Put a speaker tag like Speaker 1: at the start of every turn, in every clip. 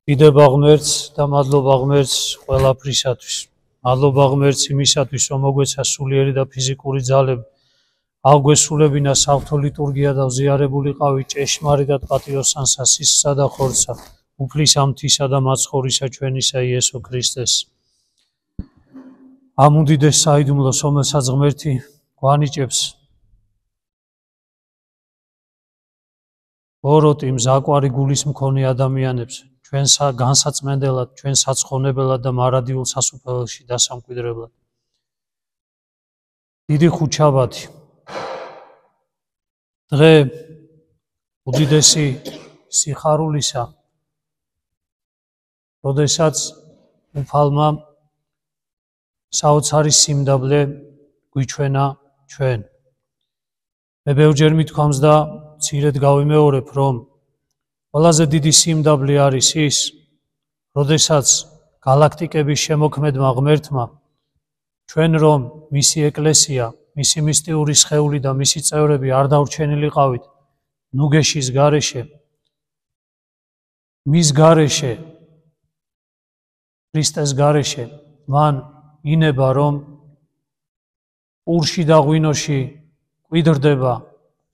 Speaker 1: დიდება ღმერთს და მადლობა ღმერთს ყველაფრისათვის. მადლობა ღმერთს იმისათვის, რომ მოგვეცა სულიერი და ფიზიკური ძალები, აღგვესრულებინა საღვთო ლიტურგია და ვზიარებულიყავი ჭეშმარიტად პატიოსანსა, სისხლსა და ხორცსა, უფლისა, მთისა და მაცხოვრისა ჩვენისა იესო ქრისტეს. ამ უდიდეს საიდუმლოს, რომელსაც ღმერთი გვანიჭებს, ბოროტი მზაკვარი გულის მქონე ადამიანებს, ჩვენს განსაწმენდელად, ჩვენ საცხონებელად და მარადიულ სასუფეველში დასამკვიდრებლად. დიდი ხუთშაბათი. დღე უდიდესი სიხარულისა, როდესაც უფალმა საოცარი სიმდაბლე გვიჩვენა ჩვენ. მე ბევრჯერ მithქვამს და მცირედ გავიმეორებ, რომ ყველაზე დიდი სიმდაბლე არის ის, როდესაც გალაქტიკების შემოქმედმა ღმერთმა ჩვენ რომ მისი ეკლესია, მისი მისტიური სხეული და მისი წევრები არ დავრჩენილიყავით ნუგეშის გარეშე, მის გარეშე, ქრისტეს გარეშე, მან ინება რომ პურში და ღვინოში კვიდრდება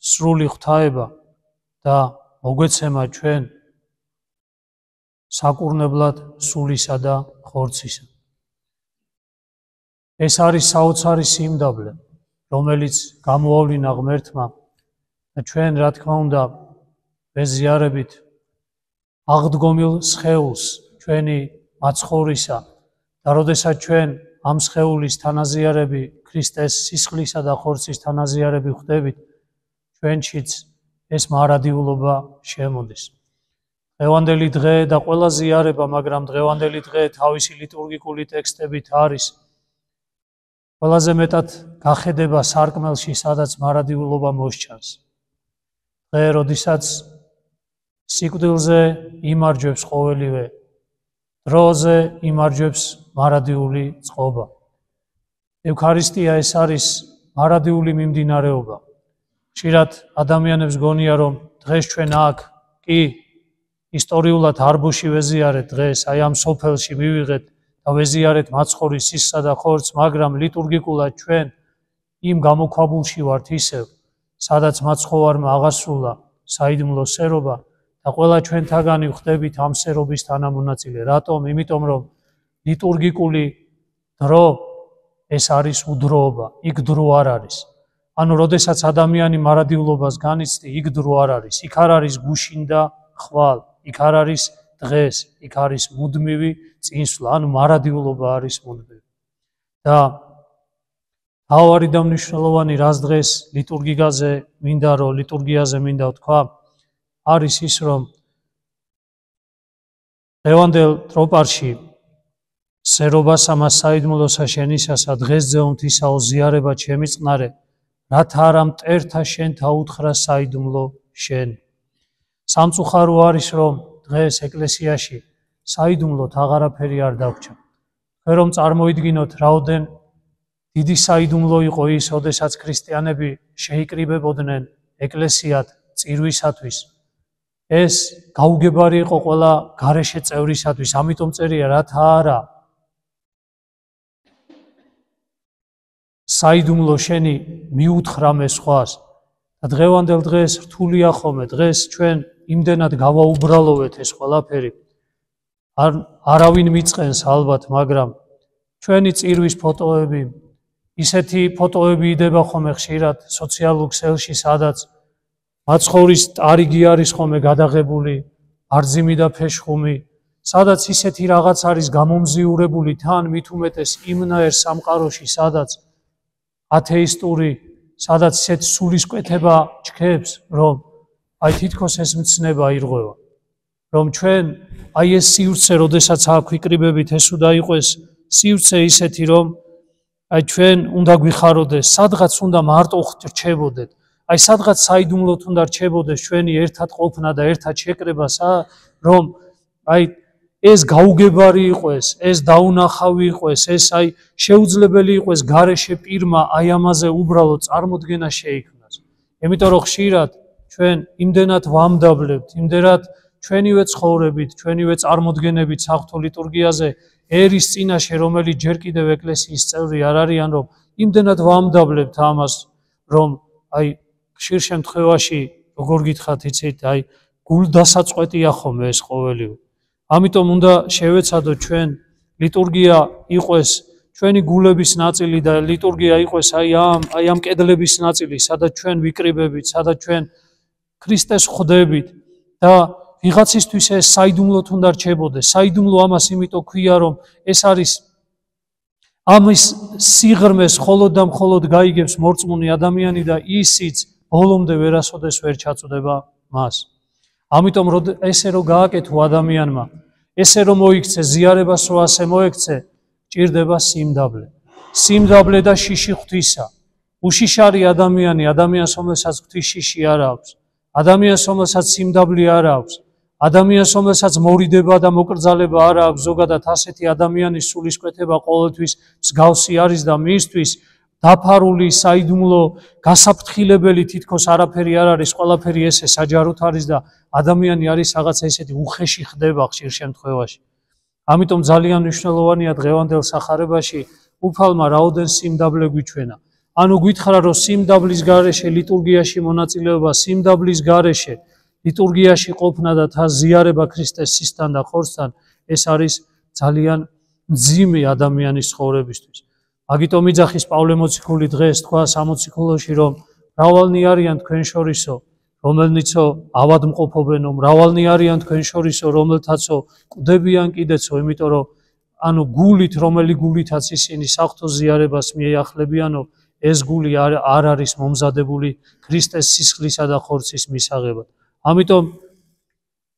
Speaker 1: სრული ღვთაება და მოგვეცემა ჩვენ საკურნებლად სულისა და ხორცისა. ეს არის საოცარი სიმდაბლე, რომელიც გამოავლინა ღმერთმა და ჩვენ, რა თქმა უნდა, ბეზიარებით აღდგომილ სხეულს ჩვენი მაცხოვრისა და როდესაც ჩვენ ამ სხეულის თანაზიარები, ქრისტეს სისხლისა და ხორცის თანაზიარები ხვდებით, ჩვენშიც ეს მარადიულობა შემოდის. დღევანდელი დღე და ყველა ზიარება, მაგრამ დღევანდელი დღე თავისი ლიტურგიკული ტექსტებით არის ყველაზე მეტად გახედება სარკმელში, სადაც მარადიულობა მოსჩანს. დღე, როდესაც სიკვდილზე იმარჯვებს ყოველივე, დროზე იმარჯვებს მარადიული წყობა. ევქარისტია ეს არის მარადიული მიმდინარეობა. ხშირად ადამიანებს გონია, რომ დღეს ჩვენ აქ კი ისტორიულად არბოში ვეზიარეთ დღეს, აი ამ სოფელში მივიღეთ და ვეზიარეთ მაცხოვრის სისხლსა და ხორცს, მაგრამ ლიტურგიკულად ჩვენ იმ გამოქვაბულში ვართ ისევ, სადაც მაცხოვარმა აღასრულა საიდუმლო სერობა და ყველა ჩვენთაგანი ვხდებით ამ სერობის თანამონაწილე. რატომ? იმიტომ რომ ლიტურგიკული დრო ეს არის უდროობა, იქ დრო არ არის. ანუ, როდესაც ადამიანი მარადიულობას განიცდი, იქ დრო არ არის. იქ არ არის გუშინ და ხვალ, იქ არ არის დღეს, იქ არის მუდმივი წინსვლა, ანუ მარადიულობა არის მუდმივი. და თავარი და მნიშვნელოვანი, რას დღეს ლიტურგიაზე მინდა ვთქვა, არის ის, რომ დღევანდელ ტროპარში სერობასა, მას საიდუმლოსა შენისასა, დღეს ძეომთისაო ზიარება ჩემიწყნარე, რათა არა მტერთა შენთა უთხრა საიდუმლო შენ. სამწუხარო არის, რომ დღეს ეკლესიაში საიდუმლოთ აღარაფერი არ დაგვჭა. თქვენ რომ წარმოიდგინოთ, რაოდენ დიდი საიდუმლო იყო ის, როდესაც ქრისტიანები შეიკრიბებოდნენ ეკლესიად წირვისათვის. ეს გაუგებარი იყო ყველა გარეშე წევრისათვის, ამიტომ წერია, რათა არა საიდუმლო შენი მიუთხრა მე სხვას. და დღევანდელ დღეს რთულია ხოლმე, დღეს ჩვენ იმდენად გავაუბრალოვეთ ეს ყველაფერი. არავინ მიწყენს ალბათ, მაგრამ ჩვენი წირვის ფოტოები, ისეთი ფოტოები იდება ხოლმე ხშირად სოციალურ ქსელში, სადაც მაცხოვრის ტარიგი არის ხოლმე გადაღებული, ბარძიმი და ფეშხუმი, სადაც ისეთი რაღაც არის გამომზიურებული, თან მით უმეტეს იმნაერ სამყაროში, სადაც ათეისტური, სადაც ისეთ სულისკვეთება ჩქებს, რომ აი თითქოს ეს მცნება ირღვევა. რომ ჩვენ აი ეს სივრცე, როდესაც აქ ვიკრიბებით, ეს უნდა იყოს სივრცე ისეთი, რომ აი ჩვენ უნდა გვიხაროდეს, სადღაც უნდა მარტო რჩებოდეთ. აი სადღაც საიდუმლოთ უნდა რჩებოდეს ჩვენი ერთად ყოფნა და ერთად შეკრება, რომ აი ეს გაუგებარი იყოს, ეს დაუნახავი იყოს, ეს აი შეუძლებელი იყოს გარეშე პირმა აი ამაზე უბრალოდ წარმოდგენა შეიქმნას. იმიტომ რომ ხშირად ჩვენ იმდენად ვამდაბლებთ, იმდენად ჩვენივე ცხოვრებით, ჩვენივე წარმოდგენებით საღვთო ლიტურგიაზე ერის წინაშე, რომელიც ჯერ კიდევ ეკლესიის წევრი არ არიან, რომ იმდენად ვამდაბლებთ ამას, რომ ხშირ შემთხვევაში, როგორ გითხრათ, იცით, გულდასაწყვეტია ხოლმე ეს ყოველივე. ამიტომ უნდა შევეცადოთ ჩვენ ლიტურგია იყოს ჩვენი გულების ნაწილი და ლიტურგია იყოს ამ კედლების ნაწილი, სადაც ჩვენ ვიკრიბებით, სადაც ჩვენ ქრისტეს ხვდებით და ვიღაცისთვის ეს საიდუმლოდ უნდა რჩებოდეს. საიდუმლო ამას იმიტომ ქვია, რომ ეს არის ამის სიღრმეს მხოლოდ და მხოლოდ გაიგებს მორწმუნე ადამიანი და ისიც ბოლომდე ვერასოდეს ვერ ჩაწვდება მას. ამიტომ ესე რომ გააკეთო ადამიანმა, ესე რომ მოიქცე ზიარებას, რო ასე მოექცე, ჭირდება სიმდაბლე. სიმდაბლე და შიში ღვთისა. უშიშარი ადამიანი, ადამიანს რომელსაც ღვთის შიში არ აქვს, ადამიანს რომელსაც სიმდაბლე არ აქვს, ადამიანს რომელსაც მორიდება და მოკრძალება არ აქვს, ზოგადად ასეთი ადამიანის სულისკვეთება ყოველთვის მსგავსი არის და მისთვის დაფარული, საიდუმლო, გასაფრთხილებელი თითქოს არაფერი არ არის, ყველაფერი ესე საჯაროდ არის და ადამიანი არის რაღაც ესეთი უხეში ხდება ხშირ შემთხვევაში. ამიტომ ძალიან მნიშვნელოვანია დღევანდელ სახარებაში უფალმა რაოდენ სიმდაბლე გვიჩვენა. ანუ გითხრა, რომ სიმდაბლის გარეშე ლიტურგიაში მონაწილეობა, სიმდაბლის გარეშე ლიტურგიაში ყოფნა და თა ზიარება ქრისტეს სისთან და ხორცთან, ეს არის ძალიან მძიმე ადამიანის ცხოვრებისთვის. მაგიტომ იძახის პავლე მოციქული დღეს თქვა სამოციქულოში, რომ მრავალნი არიან თქვენ შორისო, რომელნიცო ავადმყოფობენო, მრავალნი არიან თქვენ შორისო, რომელთაცო კვდებიან კიდეცო, იმიტომ რომ გულით, რომელი გულითაც ისინი საღვთო ზიარებას მიეახლებიანო, ეს გული არ არის მომზადებული ქრისტეს სისხლისა და ხორცის მისაღებად. ამიტომ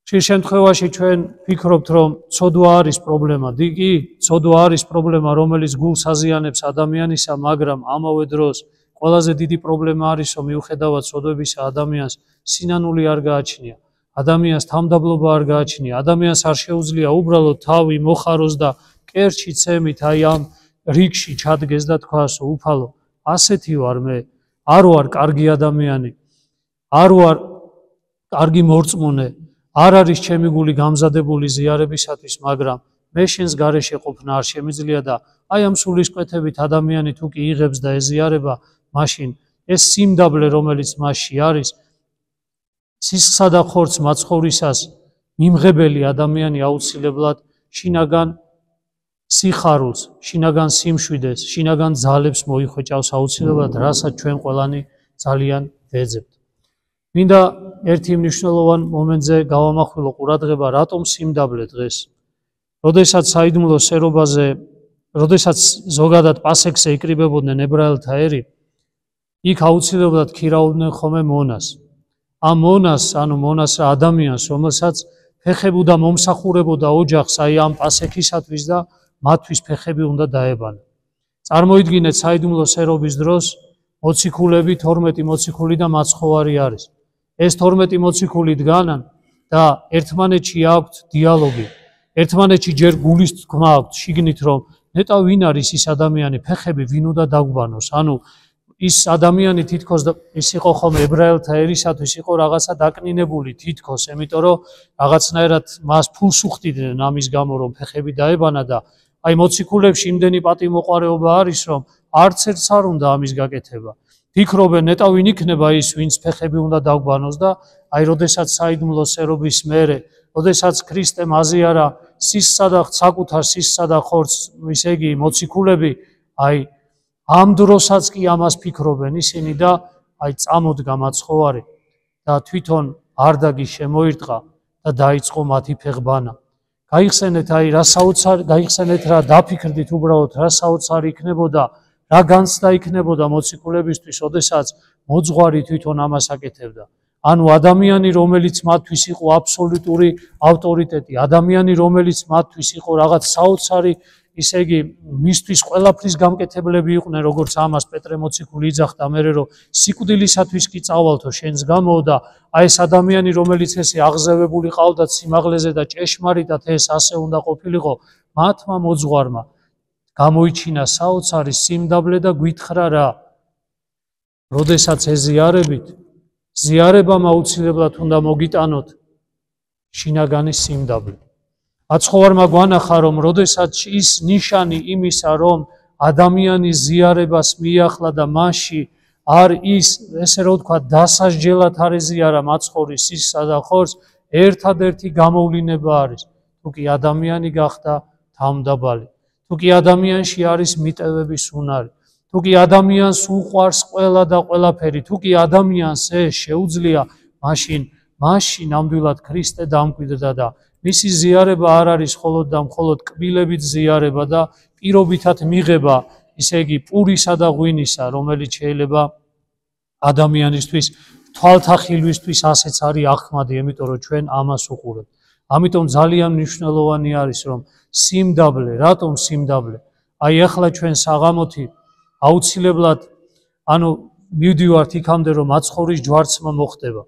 Speaker 1: ხშირ შემთხვევაში ჩვენ ვფიქრობთ, რომ ცოდვა არის პრობლემა. კი, ცოდვა არის პრობლემა, რომელიც გულს აზიანებს ადამიანისა, მაგრამ ამავე დროს ყველაზე დიდი პრობლემა არის, რომ მიუხედავად ცოდვებისა ადამიანს სინანული არ გააჩნია, ადამიანს თამდაბლობა არ გააჩნია, ადამიანს არ შეუძლია უბრალოდ თავი მოხაროს და კერჩი ცემით ამ რიგში ჩადგეს და თქვას, უფალო, ასეთი ვარ მე, არ ვარ კარგი ადამიანი, არ ვარ კარგი მორწმუნე, არ არის ჩემი გული გამზადებული ზიარებისათვის, მაგრამ მე შენს გარეშე ყოფნა არ შემიძლია და ამ სულისკვეთებით ადამიანი თუ კი იღებს და ეზიარება, მაშინ ეს სიმდაბლე, რომელიც მასში არის, სისხლსა და ხორცს მაცხოვრისას მიმღებელი ადამიანი აუცილებლად შინაგან სიხარულს, შინაგან სიმშვიდეს, შინაგან ძალებს მოიხვეჭავს აუცილებლად, რასაც ჩვენ ყველანი ძალიან ვეძებთ. მინდა ერთი მნიშვნელოვან მომენტზე გავამახვილო ყურადღება, რატომ სიმდაბლე დღეს. როდესაც საიდუმლო სერობაზე, როდესაც ზოგადად პასექზე იკრიბებოდნენ ებრაელთა ერი, იქ აუცილებლად ქირავდნენ ხოლმე მონას. ამ მონას ადამიანს, რომელსაც ფეხებოდა მომსახურებოდა ოჯახს ამ პასექისათვის და მათთვის ფეხები უნდა დაებანა. წარმოიდგინეთ საიდუმლო სერობის დროს მოციქულები 12 მოციქული და მაცხოვარი არის. ეს 12 მოციქული დგანან და ერთმანეთში აქვთ დიალოგი. ერთმანეთში ჯერ გულის თქმა აქვთ შიგნით, რომ ნეტა ვინ არის ის ადამიანი, ფეხები ვინ უნდა დაგვბანოს. ის ადამიანი თითქოს ის იყო ხოლმე ებრაელთა ერისათვის იყო რაღაცა დაკნინებული თითქოს, იმიტომ რომ რაღაცნაირად მას ფულს უხდიდნენ ამის გამო, რომ ფეხები დაებანა და მოციქულებში იმდენი პატივმოყვარეობა არის, რომ არც ერთს არ უნდა ამის გაკეთება. ფიქრობენ, ნეტა ვინ იქნება ის, ვინც ფეხები უნდა დაგვბანოს და როდესაც საიდუმლო სერობის მერე, როდესაც ქრისტემ აზიარა სისხლსა და საკუთარ სისხლსა და ხორცს, ისე იგი მოციქულები, ამ დროსაც კი ამას ფიქრობენ ისინი და წამოდგა მაცხოვარი და თვითონ არდაგი შემოირტყა და დაიწყო მათი ფეხბანა. გაიხსენეთ რა დაფიქრდით უბრალოდ რა საოცარი იქნებოდა, რა განცდა იქნებოდა მოციქულებისთვის, ოდესაც მოძღვარი თვითონ ამას აკეთებდა. ანუ ადამიანი, რომელიც მათთვის იყო აბსოლუტური ავტორიტეტი, ადამიანი, რომელიც მათთვის იყო რაღაც საოცარი, ისე იგი მისთვის ყველაფრის გამკეთებლები იყვნენ, როგორც ამას პეტრე მოციქული იძახდა მერე, რომ სიკვდილისათვის კი წავალთო შენს გამო და ეს ადამიანი, რომელიც ესე აღზევებული ყავდათ სიმაღლეზე და ჭეშმარიტად ეს ასე უნდა ყოფილიყო, მათმა მოძღვარმა გამოიჩინა საოცარი სიმდაბლე და გვითხრა რა, როდესაც ეზიარებით, ზიარებამ აუცილებლად უნდა მოგიტანოთ შინაგანი სიმდაბლე. აცხოვარმა გვანახა, რომ როდესაც ის ნიშანი იმისა, რომ ადამიანი ზიარებას მიახლა და მასში არ ის, ესე რომ ვთქვა, დასასჯელად არ ეზიარა მაცხოვრის სისხლსა და ხორცს, ერთადერთი გამოვლინება არის, თუ კი ადამიანი გახდა თავმდაბალი, თუ კი ადამიანში არის მიტევების უნარი, თუ კი ადამიანს უყვარს ყველა და ყველაფერი, თუ კი ადამიანს ეს შეუძლია, მაშინ ნამდვილად ქრისტე დამკვიდრდა და მისი ზიარება არ არის მხოლოდ და მხოლოდ კბილებით ზიარება და პირობითად მიღება, ისე იგი პურისა და ღვინისა, რომელიც შეიძლება ადამიანისთვის თვალთახილვისთვის ასეც არის ახმადი, იმიტომ რომ ჩვენ ამას უყურებთ. ამიტომ ძალიან მნიშვნელოვანი არის, რომ სიმდაბლე, რატომ სიმდაბლე? აი ახლა ჩვენ საღამოთი აუცილებლად მივდივართ იქამდე, რომ მაცხოვრის ჯვარცმა მოხდება.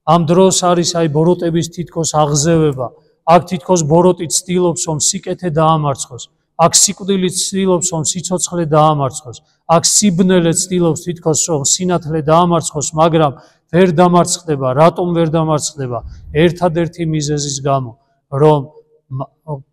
Speaker 1: ამ დროს არის აი ბოროტების თითქოს აღზევება. აქ თითქოს ბოროტი ცდილობს, რომ სიკეთე დაამარცხოს. აქ სიკვდილი ცდილობს, რომ სიცოცხლე დაამარცხოს. აქ სიბნელე ცდილობს თითქოს, რომ სინათლე დაამარცხოს, მაგრამ ვერ დამარცხდება. რატომ ვერ დამარცხდება? ერთადერთი მიზეზის გამო, რომ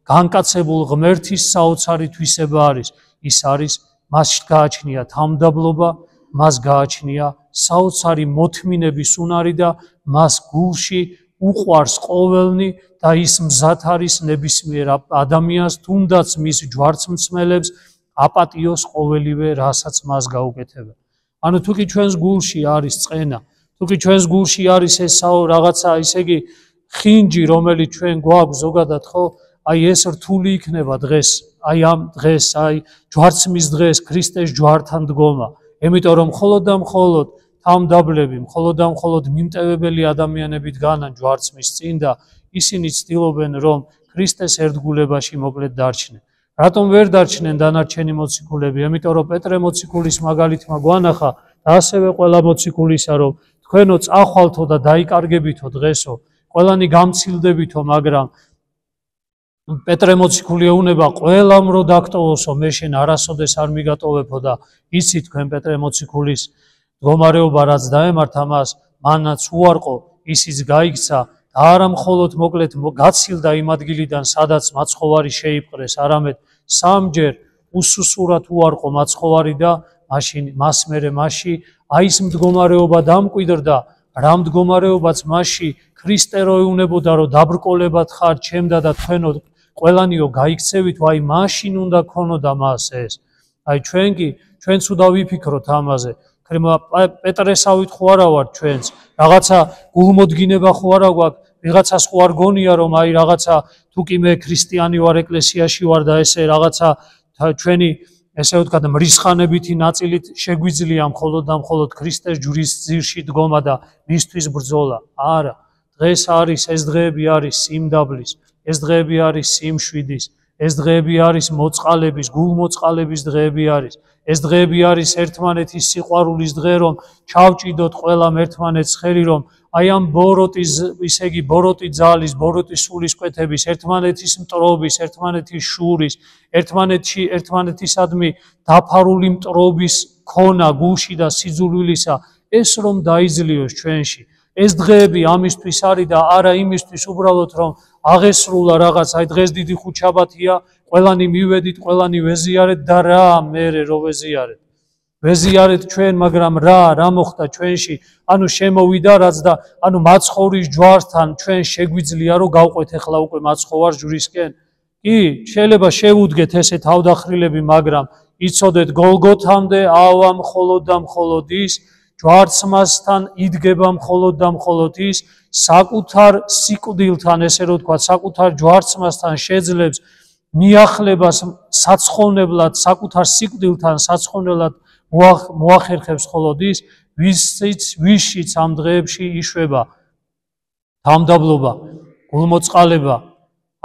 Speaker 1: განკაცებულ ღმერთის საოცარი თვისება არის. ის არის, მას გააჩნია თავმდაბლობა, მას გააჩნია საოცარი მოთმინების უნარი და მას გულში უყვარს ყოველნი და ის მზად არის ნებისმიერ ადამიანს, თუნდაც მის ჯვარცმცემლებს აპატიოს ყოველივე, რასაც მას გაუკეთებენ. თუ კი ჩვენს გულში არის წყენა, თუ კი ჩვენს გულში არის ეს რაღაცა, ისე იგი ხინჯი, რომელიც ჩვენ გვაქვს ზოგადად, ხო, აი ეს რთული იქნება დღეს, აი ამ დღეს, აი ჯვარცმის დღეს, ქრისტეს ჯვართან დგომა. იმიტომ რომ მხოლოდ და მხოლოდ თავმდაბლები, მხოლოდ და მხოლოდ მიმტევებელი ადამიანები დგანან ჯვარცმის წინ და ისინი ცდილობენ, რომ ქრისტეს ერთგულებაში მოკლედ დარჩნენ. რატომ ვერ დარჩნენ დანარჩენი მოციქულები? იმიტომ რომ პეტრე მოციქულის მაგალითმა გვანახა და ასევე ყველა მოციქულისა, რომ თქვენო წახვალთო და დაიკარგებითო დღესო, ყველანი გამცილდებითო, მაგრამ პეტრე მოციქული ეუნება ყველამ რო დაგტოვოსო, მე შენ არასოდეს არ მიგატოვებო და იცით თქვენ პეტრე მოციქულის მდგომარეობა რაც დაემართა მას, მანაც უარყო, ისიც გაიქცა და არა მხოლოდ მოკლედ გაცილდა იმ ადგილიდან, სადაც მაცხოვარი შეიპყრეს, არამედ სამჯერ უსუსურად უარყო მაცხოვარი და მას მერე მასში აი ის მდგომარეობა დამკვიდრდა, რა მდგომარეობაც მასში ქრისტე რო ეუნებოდა, რომ დაბრკოლებად ხარ ჩემდა და თქვენო ყველანიო გაიქცევით, აი მაშინ უნდა ქონოდა მას ეს. აი ჩვენც უნდა ვიფიქროთ ამაზე. პეტრესავით ხო არა ვარ ჩვენც, რაღაცა გულმოდგინება ხო არა გვაქვს, ვიღაცას ხო არ გონია, რომ აი რაღაცა თუ კი მე ქრისტიანი ვარ, ეკლესიაში ვარ და ესე რაღაცა ჩვენი ესე ვთქვათ მრისხანებითი ნაწილით შეგვიძლია მხოლოდ და მხოლოდ ქრისტეს ჯვრის ძირში დგომა და მისთვის ბრძოლა. არა, დღეს არის, ეს დღეები არის სიმდაბლის, ეს დღეები არის სიმშვიდის, ეს დღეები არის მოწყალების, გულმოწყალების დღეები არის. ეს დღეები არის ერთმანეთის სიყვარულის დღე, რომ ჩავჭიდოთ ყველამ ერთმანეთს ხელი, რომ აი ამ ბოროტის, ისე იგი ბოროტი ძალის, ბოროტის სულისკვეთების, ერთმანეთის მტრობის, ერთმანეთის შურის, ერთმანეთისადმი დაფარული მტრობის ქონა გულში და სიძულვილისა, ეს რომ დაიძლიოს ჩვენში. ეს დღეები ამისთვის არის და არა იმისთვის უბრალოდ, რომ აღესრულა რაღაც, აი დღეს დიდი ხუთშაბათია, ყველანი მივედით, ყველანი ვეზიარეთ და რა მერე რო ვეზიარეთ. ვეზიარეთ ჩვენ, მაგრამ რა მოხდა ჩვენში? შემოვიდა რაც და მაცხოვრის ჯვართან ჩვენ შეგვიძლია რომ გავყვეთ ახლა უკვე მაცხოვარ ჯვრისკენ? კი, შეიძლება შევუდგეთ ესე თავდახრილები, მაგრამ იცოდეთ გოლგოთამდე ავა მხოლოდ და მხოლოდ ის, ჯვარცმასთან იდგება მხოლოდ და მხოლოდ ის, საკუთარ სიკვდილთან, ესე რომ ვთქვათ, საკუთარ ჯვარცმასთან შეძლებს მიახლებას საცხოვნებლად, საკუთარ სიკვდილთან საცხოვნებლად მოახერხებს მხოლოდ ის, ვისშიც ამ დღეებში იშვება თავმდაბლობა, გულმოწყალება,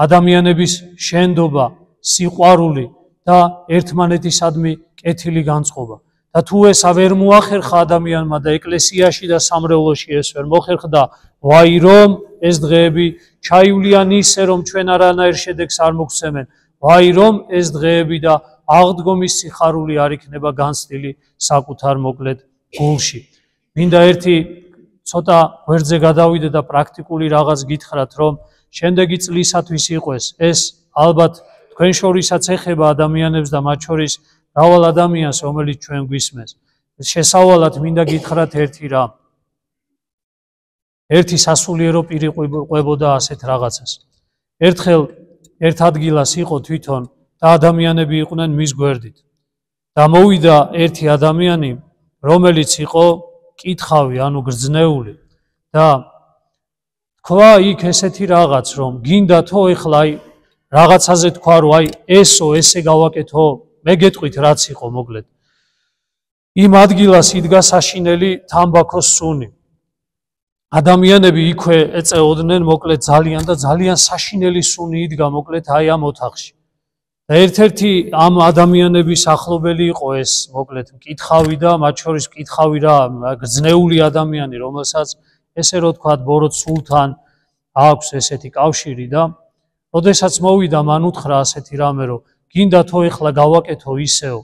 Speaker 1: ადამიანების შენდობა, სიყვარული და ერთმანეთისადმი კეთილი განწყობა. და თუ ესა ვერ მოახერხა ადამიანმა და ეკლესიაში და სამრევლოში ეს ვერ მოხერხდა, ვაი რომ ეს დღეები ჩაივლიან ისე, რომ ჩვენ არანაირ შედეგს არ მოგცემენ. ვაი რომ ეს დღეები და აღდგომის სიხარული არ იქნება განცდილი საკუთარ მოკლედ გულში. მინდა ერთი ცოტა გვერდზე გადავიდე და პრაქტიკული რაღაც გითხრათ, რომ შემდეგი წლისათვის იყოს. ეს ალბათ თქვენ შორისაც ეხება ადამიანებს და მათ შორის მრავალ ადამიანს, რომელიც ჩვენ გვისმენს. შესავალად მინდა გითხრათ ერთი რამ. ერთი სასულიერო პირი ყვებოდა ასეთ რაღაცას. ერთხელ ერთ ადგილას იყო თვითონ და ადამიანები იყვნენ მის გვერდით. და მოვიდა ერთი ადამიანი, რომელიც იყო კითხავი, ანუ გრძნეული და თქვა იქ ესეთი რაღაც, რომ გინდა თო ეხლა აი რაღაცაზე თქვა, რომ აი ესე გავაკეთო, მე გეტყვით რაც იყო მოკლედ. იმ ადგილას იდგა საშინელი თამბაქოს სუნი. ადამიანები იქვე ეწეოდნენ მოკლედ ძალიან საშინელი სუნი იდგა მოკლედ აი ამ ოთახში. და ერთ-ერთი ამ ადამიანების ახლობელი იყო ეს მოკლედ მკითხავი და მათ შორის მკითხავი რა გრძნეული ადამიანი, რომელსაც ესე რო თქვათ ბოროტ სულთან აქვს ესეთი კავშირი და როდესაც მოვიდა მან უთხრა ასეთი რამე, რომ გინდა თო ეხლა გავაკეთო ისეო,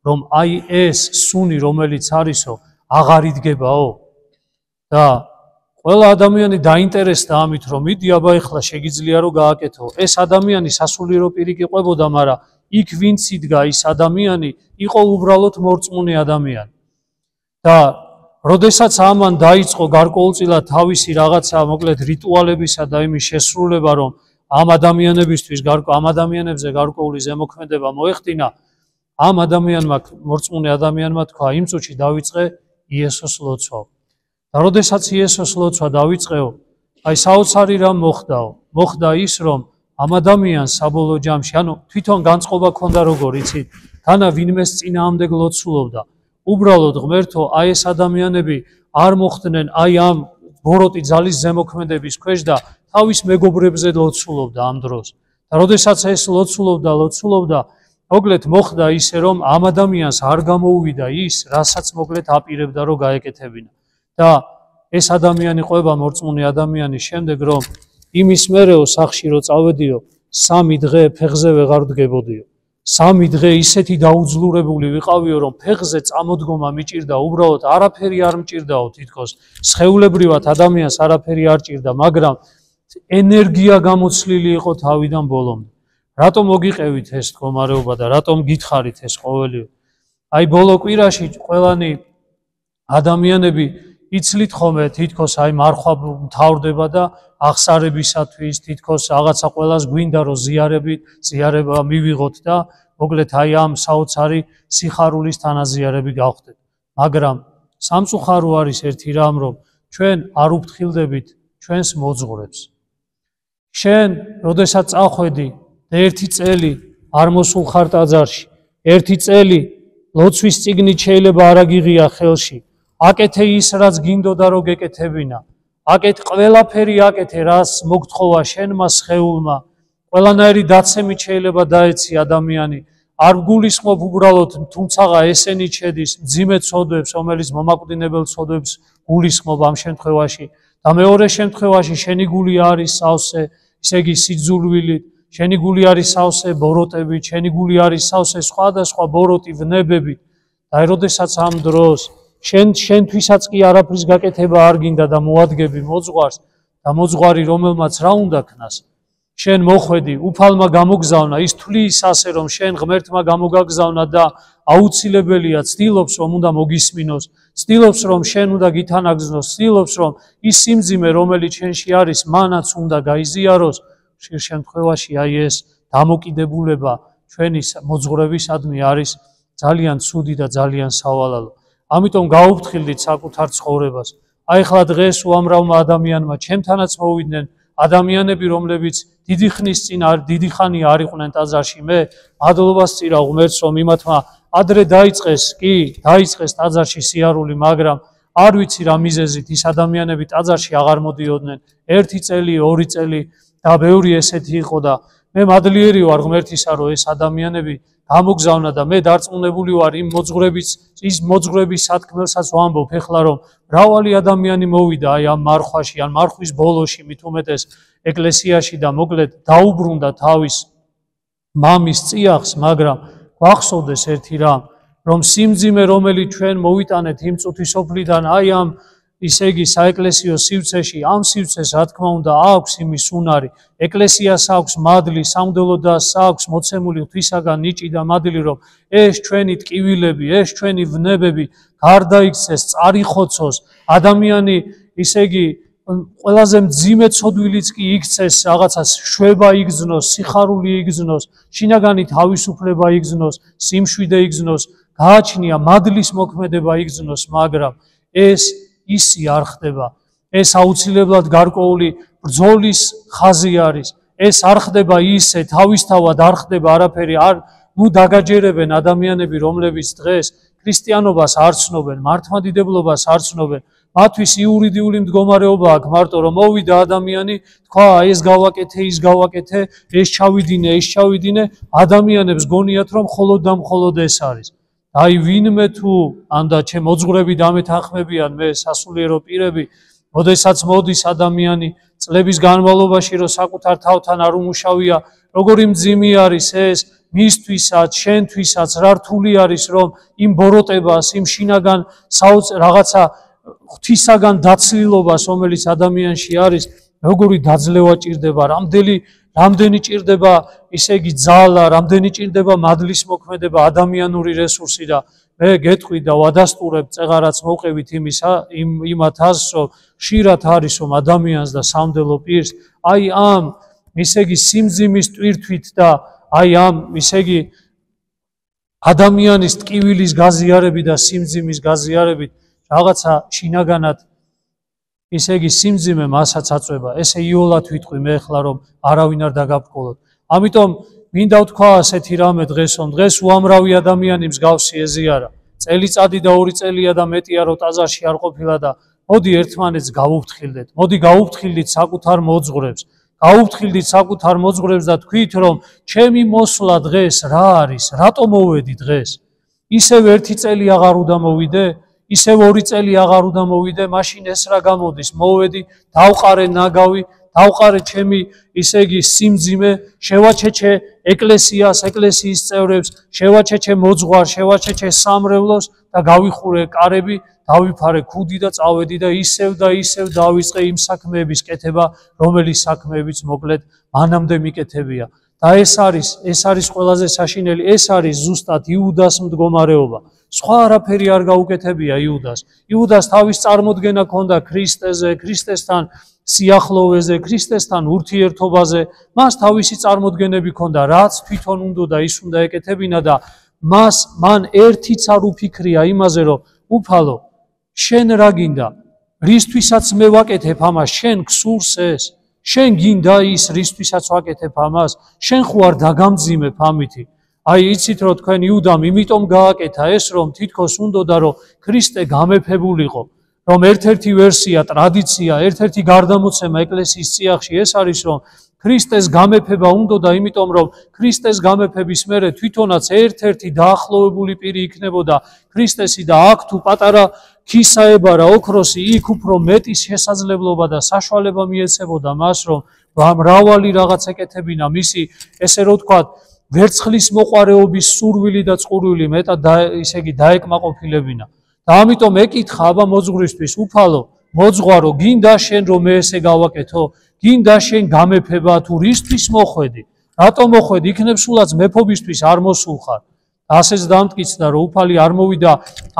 Speaker 1: რომ აი ეს სუნი რომელიც არისო აღარ იდგებაო და ყველა ადამიანი დაინტერესდა ამით, რომ მიდი აბა ეხლა შეგიძლია რომ გააკეთო. ეს ადამიანი სასულიერო პირი ყვებოდა, მაგრამ იქ ვინც იდგა ის ადამიანი იყო უბრალოდ მორწმუნე ადამიანი. და როდესაც ამან დაიწყო გარკვეულწილად თავისი რაღაცა მოკლედ რიტუალებისა და იმის შესრულება, რომ ამ ადამიანებისთვის ამ ადამიანებზე გარკვეული ზემოქმედება მოეხდინა, ამ ადამიანმა მორწმუნე ადამიანმა თქვა, იმ წუთში დავიწყე იესოს ლოცვა. და როდესაც იესოს ლოცვა დავიწყეო, აი საოცარი რამ მოხდაო. მოხდა ის, რომ ამ ადამიანს საბოლოო ჯამში, ანუ თვითონ განწყობა ქონდა როგორ იცით, თანა ვინმეს წინააღმდეგ ლოცულობდა. უბრალოდ ღმერთო, აი ეს ადამიანები არ მოხდნენ აი ამ ბოროტი ძალის ზემოქმედების ქვეშ და თავის მეგობრებზე ლოცულობდა ამ დროს. და როდესაც ეს ლოცულობდა, მოკლედ მოხდა ისე, რომ ამ ადამიანს არ გამოუვიდა ის, რასაც მოკლედ აპირებდა რომ გაეკეთებინა. და ეს ადამიანი ყვება მორწმუნე ადამიანის შემდეგ, რომ იმის მერეო სახში რო წავედიო, 3 დღე ფეხზე ვეღარ დგებოდიო. 3 დღე ისეთი დაუძლურებული ვიყავიო, რომ ფეხზე წამოდგომა მიჭირდა, უბრალოდ არაფერი არ მჭირდაო თითქოს. სხეულებრივად ადამიანს არაფერი არ ჭირდა, მაგრამ ენერგია გამოცლილი იყო თავიდან ბოლომდე. რატომ მოგიყევით ეს მდგომარეობა და რატომ გითხარით ეს ყოველივე? აი ბოლო კვირაში ყველანი ადამიანები იცლით ხოლმე თითქოს აი მარხვა მთავრდება და აღსარებისათვის თითქოს რაღაცა ყველას გვინდა რომ ზიარება მივიღოთ და მოკლედ აი ამ საოცარი სიხარულის თანაზიარები გავხდეთ. მაგრამ სამწუხარო არის ერთი რამ, რომ ჩვენ არ უფრთხილდებით ჩვენს მოძღვრებს. შენ როდესაც წახვედი და 1 წელი არ მოსულ ხარ ტაძარში, 1 წელი ლოცვის წიგნით შეიძლება არ აგიღია ხელში, აკეთე ის რაც გინდოდა რომ გეკეთებინა, ყველაფერი აკეთე რაც მოგთხოვა შენმა სხეულმა, ყველანაირი დაცემით შეიძლება დაეცი ადამიანი, არ გულისხმობ უბრალოდ თუმცაღა ესენი შედის მძიმე ცოდვებს, რომელიც მომაკვდინებელ ცოდვებს გულისხმობ ამ შემთხვევაში და მეორე შემთხვევაში შენი გული არის სავსე, ისე იგი სიძულვილით, შენი გული არის სავსე ბოროტებით, შენი გული არის სავსე სხვადასხვა ბოროტი ვნებებით და როდესაც ამ დროს შენთვისაც კი არაფრის გაკეთება არ გინდა და მოადგები მოძღვარს და მოძღვარი რომელმაც რა უნდა ქნას, შენ მოხვედი, უფალმა გამოგზავნა, ის თვლის ასე რომ შენ ღმერთმა გამოგაგზავნა და აუცილებელია ცდილობს რომ უნდა მოგისმინოს, ცდილობს რომ შენ უნდა გითანაგზნოს, ცდილობს რომ ის სიმძიმე რომელიც შენში არის მანაც უნდა გაიზიაროს. ხშირ შემთხვევაში აი ეს დამოკიდებულება ჩვენი მოძღვრებისადმი არის ძალიან ცუდი და ძალიან სავალალო. ამიტომ გაუფრთხილდით საკუთარ ცხოვრებას. აი ხლა დღეს უამრავმა ადამიანმა ჩემთანაც მოვიდნენ ადამიანები, რომლებიც დიდი ხნის წინ დიდი ხანია არ იყვნენ ტაძარში. მე მადლობას ვწირავ ღმერთს, რომ იმათმა ადრე დაიწყეს ტაძარში სიარული, მაგრამ არ ვიცი რა მიზეზით ის ადამიანები ტაძარში აღარ მოდიოდნენ. 1 წელი, 2 წელი და ბევრი ესეთი იყო და მე მადლიერი ვარ ღმერთისა, რომ ეს ადამიანები გამოგზავნა და მე დარწმუნებული ვარ იმ მოძღვრების სათქმელსაც ვამბობ ეხლა, რომ მრავალი ადამიანი მოვიდა აი ამ მარხვაში, ან მარხვის ბოლოში მით უმეტეს ეკლესიაში და მოკლედ დაუბრუნდა თავის მამის წიაღს, მაგრამ გვახსოვდეს ერთი რამ, რომ სიმძიმე რომელიც ჩვენ მოვიტანეთ იმ წუთისოფლიდან აი ამ ისე იგი საეკლესიო სივრცეში ამ სივრცეს რა თქმა უნდა აქვს იმის უნარი ეკლესიას აქვს მადლი სამდელო და აქვს მოცემული ღვთისაგან ნიჭი და მადლი რომ ეს ჩვენი ტკივილები ეს ჩვენი ვნებები გარდაიქცეს წარიხოცოს ადამიანი ისე იგი ყველაზე მძიმე ცოდვილიც კი იქცეს რაღაცას შვება იგზნოს სიხარული იგზნოს შინაგანი თავისუფლება იგზნოს სიმშვიდე იგზნოს გააჩნია მადლის მოქმედება იგზნოს მაგრამ ეს ისი არ ხდება ეს აუცილებლად გარკვეული ბრძოლის ხაზი არის ეს არ ხდება ისე თავისთავად არ ხდება არაფერი არ ნუ დაგაჯერებენ ადამიანები რომლებიც დღეს ქრისტიანობას არ ცნობენ მართლმადიდებლობას არ ცნობენ მათთვის იურიდიული მდგომარეობა აქვს მარტო რომ მოვიდა ადამიანი თქვა ეს გავაკეთე ის გავაკეთე ეს ჩავიდინე ადამიანებს გონიათ რომ მხოლოდ და მხოლოდ ეს არის აი ვინმე თუ ანდა ჩემ მოძღვრები დამეთანხმებიან მე სასულიერო პირები მოდესაც მოდის ადამიანი წლების განმავლობაში რომ საკუთარ თავთან არ უმუშავია როგორი მძიმე არის ეს მისთვისაც შენთვისაც რა რთული არის რომ იმ ბოროტებას იმ შინაგან რაღაცა ღვთისაგან დაცლილობას რომელიც ადამიანში არის როგორი დაძლევა ჭირდება რამდენი ჭირდება ისე იგი ძალა რამდენი ჭირდება მადლის მოქმედება ადამიანური რესურსი და მე გეტყვი და ვადასტურებ წეღარაც მოვყევით იმათ აზრს რომ ხშირად არის რომ ადამიანს და სამდელო პირს აი ამ ისე იგი სიმძიმის ტვირთვით და აი ამ ისე იგი ადამიანის ტკივილის გაზიარებით და სიმძიმის გაზიარებით რაღაცა შინაგანად ისე იგი სიმძიმე მასაც აწვება ესე იოლად ვიტყვი მე ახლა რომ არავინ არ დაგაბკოლოთ ამიტომ მინდა ვთქვა ასეთი რამე დღეს უამრავი ადამიანი მსგავსი ეზიარა წელიწადი და 2 წელია და მეტია რომ ტაძარში არ ყოფილა და მოდი ერთმანეთს გავუფრთხილდეთ მოდი გავუფრთხილდით საკუთარ მოძღვრებს და თქვით რომ ჩემი მოსვლა დღეს რა არის რატო მოვედი დღეს ისევ 1 წელი აღარ უდამოვიდე ისევ 2 წელი აღარ უდამოვიდე მაშინ ეს რა გამოდის მოვედი დავყარე ნაგავი დავყარე ჩემი ისე იგი სიმძიმე შევაჩეჩე ეკლესიას ეკლესიის წევრებს შევაჩეჩე მოძღვარ შევაჩეჩე სამრევლოს და გავიხურე კარები დავიფარე ქუდი და წავედი და ისევ დავიწყე იმ საქმეების კეთება რომელიც საქმეებიც მოკლედ მანამდე მიკეთებია და ეს არის ყველაზე საშინელი ეს არის ზუსტად იუდას მდგომარეობა სხვა არაფერი არ გაუკეთებია იუდას თავის წარმოდგენა ჰქონდა ქრისტეზე ქრისტესთან სიახლოვეზე ქრისტესთან ურთიერთობაზე მას თავისი წარმოდგენები ჰქონდა რაც თვითონ უნდა ის უნდა ეკეთებინა და მან ერთიც არ უფიქრია იმაზე რომ უფალო შენ რა გინდა რისთვისაც მე ვაკეთებ ამას შენ გსურს ეს შენ გინდა ის რისთვისაც ვაკეთებ ამას შენ ხო არ დაგამძიმებ ამითი აი იცით რომ თქვენ იუდამ იმიტომ გააკეთა ეს რომ თითქოს უნდოდა რომ ქრისტე გამეფებულიყო რომ ერთ-ერთი ვერსია ტრადიცია ერთ-ერთი გარდამოცემა ეკლესიის წიაღში ეს არის რომ ქრისტეს გამეფება უნდოდა იმიტომ რომ ქრისტეს გამეფების მერე თვითონაც ერთ-ერთი დაახლოვებული პირი იქნებოდა ქრისტესი და აქ თუ პატარა ქისაებარა ოქროსი იქ უფრო მეტი შესაძლებლობა და საშუალება მიეცებოდა მას რომ მრავალი რაღაც ეკეთებინა მისი ესე რომ ვთქვათ ვერცხლის მოყარეობის სურვილი და წყურვილი მეტად ისე იგი დაეკმაყოფილებინა და ამიტომ ეკითხა აბა მოძღვრისთვის უფალო მოძღვარო გინდა შენ რომ მე ესე გავაკეთო გინდა შენ გამეფება თუ რისთვის მოხვედი რატომ მოხვედი იქნებ სულაც მეფობისთვის არ მოსულხარ ასეც დამტკიცდა რომ უფალი არ მოვიდა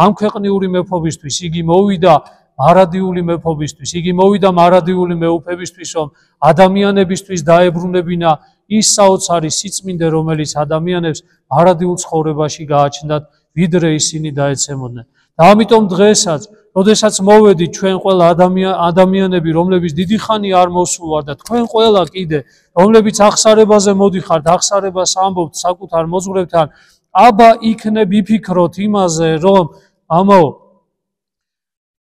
Speaker 1: ამ ქვეყნიური მეფობისთვის იგი მოვიდა მარადიული მეფობისთვის იგი მოვიდა მარადიული მეუფებისთვის რომ ადამიანებისთვის დაებრუნებინა ის საოცარი სიწმინდე რომელიც ადამიანებს მარადილ ცხოვრებაში გააჩნდათ ვიდრე ისინი დაეცემოდნენ და ამიტომ დღესაც როდესაც მოვედით ჩვენ ყველა ადამიანები რომლებიც დიდი ხანი არ მოსულვარ და თქვენ ყველა კიდე რომლებიც აღსარებაზე მოდიხართ აღსარებას ამბობთ საკუთარ მოძღვრებთან აბა იქნებ იფიქროთ იმაზე რომ ამო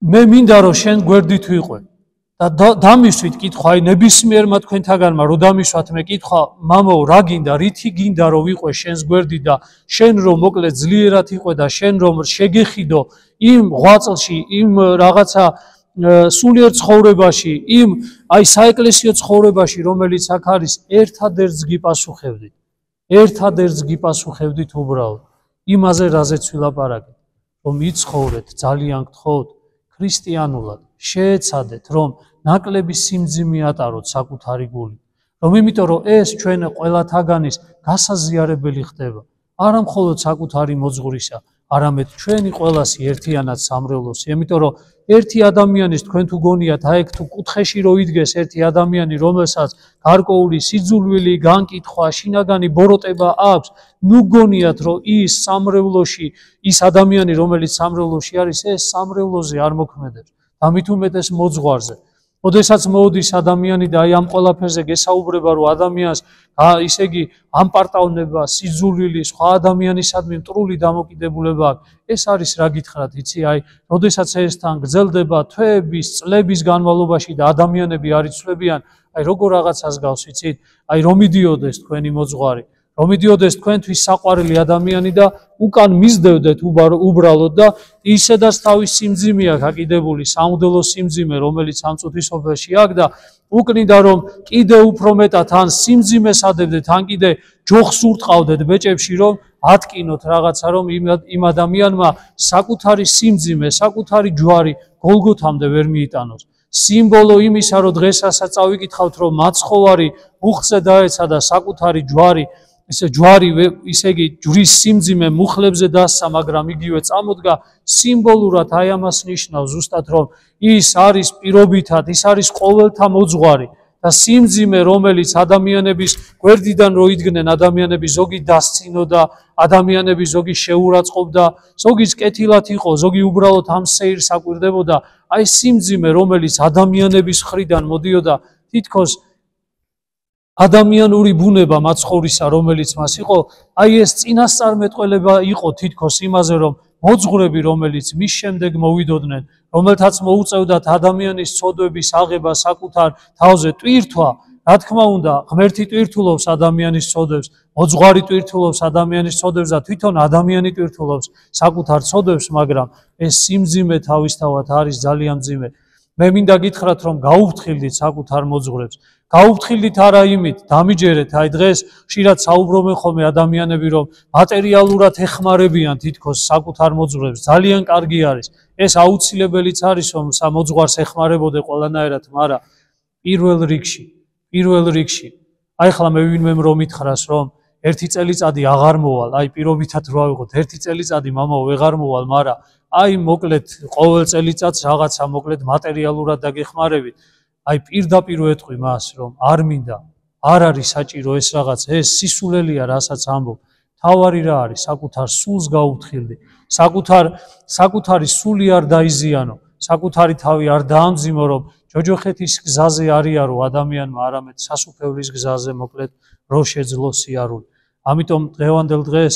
Speaker 1: მე მინდა რომ შენ გვერდით ვიყვე და დამისვით კითხვა აი ნებისმიერმა თქვენთაგანმა რომ დამისვათ მე კითხვა მამო რა გინდა რითი გინდა რომ ვიყვე შენს გვერდით და შენ რომ მოკლედ ძლიერად იყვე და შენ რომ შეგეხიდო იმ ღვაწლში იმ რაღაცა სულიერ ცხოვრებაში იმ აი საეკლესიო ცხოვრებაში რომელიც აქ არის ერთადერთს გიპასუხებდით უბრალოდ იმაზე რაზეც ვილაპარაკეთ რომ იცხოვრეთ ძალიან გთხოვთ ქრისტიანულად შეეცადეთ, რომ ნაკლები სიმძიმე ატაროთ საკუთარი გული. რომ იმიტომ რომ ეს ჩვენ ყველათაგანის გასაზიარებელი ხდება. არა მხოლოდ საკუთარი მოძღვრისა, არამედ ჩვენი ყველასი ერთიანად სამრევლოსი. იმიტომ რომ ერთი ადამიანის თქვენ თუ გონიათ, აი თუ კუთხეში რო იდგეს ერთი ადამიანი, რომელსაც გარკვეული სიძულვილი, განკითხვა, შინაგანი ბოროტება აქვს, ნუ გონიათ, რომ ის სამრევლოში, ის ადამიანი, რომელიც სამრევლოში არის, ეს სამრევლოზე არ მოქმედებს. და მით უმეტეს მოძღვარზე. ოდესაც მოდის ადამიანი და აი ამ ყველაფერზე გესაუბრება, რომ ადამიანს ისე იგი ამპარტავნება, სიძულვილი, სხვა ადამიანისადმი მტრული დამოკიდებულება აქვს. ეს არის რა გითხრათ, იცი, აი, ოდესაც ესთან გრძელდება თვეების, წლების განმავლობაში და ადამიანები არ იცვლებიან, აი როგორ რაღაცას გავს, იცით? აი რომ მიდიოდეს თქვენი მოძღვარი, რომ მიდიოდეს თქვენთვის საყვარელი ადამიანი და უკან მისდევდეთ უბრალოდ და ისედაც თავის სიმძიმე აქვს აკიდებული, სამუდელო სიმძიმე, რომელიც ამ წუთის სოფელში აქვს და უკნიდა რომ კიდე უფრო მეტად ან სიმძიმეს ადებდეთ, ან კიდე ჯოხს ურტყავდეთ ბეჭებში, რომ ატკინოთ რაღაცა, რომ იმ ადამიანმა საკუთარი სიმძიმე, საკუთარი ჯვარი გოლგოთამდე ვერ მიიტანოს. სიმბოლო იმისა, რომ დღესაც წავიკითხავთ, რომ მაცხოვარი მუხლზე დაეცა და საკუთარი ჯვარი ისე ჯვარი, ისე იგი ჯვრის სიმძიმე მუხლებზე დასცა, მაგრამ იგივე წამოდგა სიმბოლურად აი ამას ნიშნავს ზუსტად, რომ ის არის პირობითად, ის არის ყოველთა მოძღვარი და სიმძიმე, რომელიც ადამიანების გვერდიდან რო იდგნენ, ადამიანები ზოგი დასცინოდა, ადამიანები ზოგი შეურაცხყოფდა, ზოგიც კეთილად იყო, ზოგი უბრალოდ ამ სეირს აკვირდებოდა, აი სიმძიმე, რომელიც ადამიანების მხრიდან მოდიოდა, თითქოს ადამიანური ბუნება მაცხოვრისა, რომელიც მას იყო, აი ეს წინასწარმეტყველება იყო თითქოს იმაზე, რომ მოძღვრები, რომელიც მის შემდეგ მოვიდოდნენ, რომელთაც მოუწევდათ ადამიანის ცოდვების აღება საკუთარ თავზე ტვირთვა, რა თქმა უნდა, ღმერთი ტვირთულობს ადამიანის ცოდვებს, მოძღვარი ტვირთულობს ადამიანის ცოდვებს და თვითონ ადამიანი ტვირთულობს საკუთარ ცოდვებს, მაგრამ ეს სიმძიმე თავისთავად არის ძალიან მძიმე. მე მინდა გითხრათ, რომ გაუფრთხილდით საკუთარ მოძღვრებს. გაუფრთხილდით არა იმით, დამიჯერეთ, აი დღეს ხშირად საუბრობენ ხოლმე ადამიანები, რომ მატერიალურად ეხმარებიან თითქოს საკუთარ მოძღვრებს, ძალიან კარგი არის. ეს აუცილებელიც არის, რომ მოძღვარს ეხმარებოდე ყველანაირად, მაგრამ პირველ რიგში, აი ხლა მე ვინმე რომ მითხრას, რომ ერთი წელიწადი აღარ მოვალ, აი პირობითად რო ავიღოთ, ერთი წელიწადი მამაო ვეღარ მოვალ, მაგრამ აი მოკლედ ყოველ წელიწადს რაღაცა მოკლედ მატერიალურად დაგეხმარებით. აი პირდაპირ ვეტყვი მას, რომ არ მინდა, არ არის საჭირო ეს რაღაც, ეს სისულელია, რასაც ამბობ. თავარი რა არის, საკუთარ სულს გაუფრთხილდი, საკუთარი სული არ დაიზიანო, საკუთარი თავი არ დაამძიმო, რომ ჯოჯოხეთის გზაზე არიარო ადამიანმა, არამედ სასუფევრის გზაზე მოკლედ რო შეძლო სიარული. ამიტომ დღევანდელ დღეს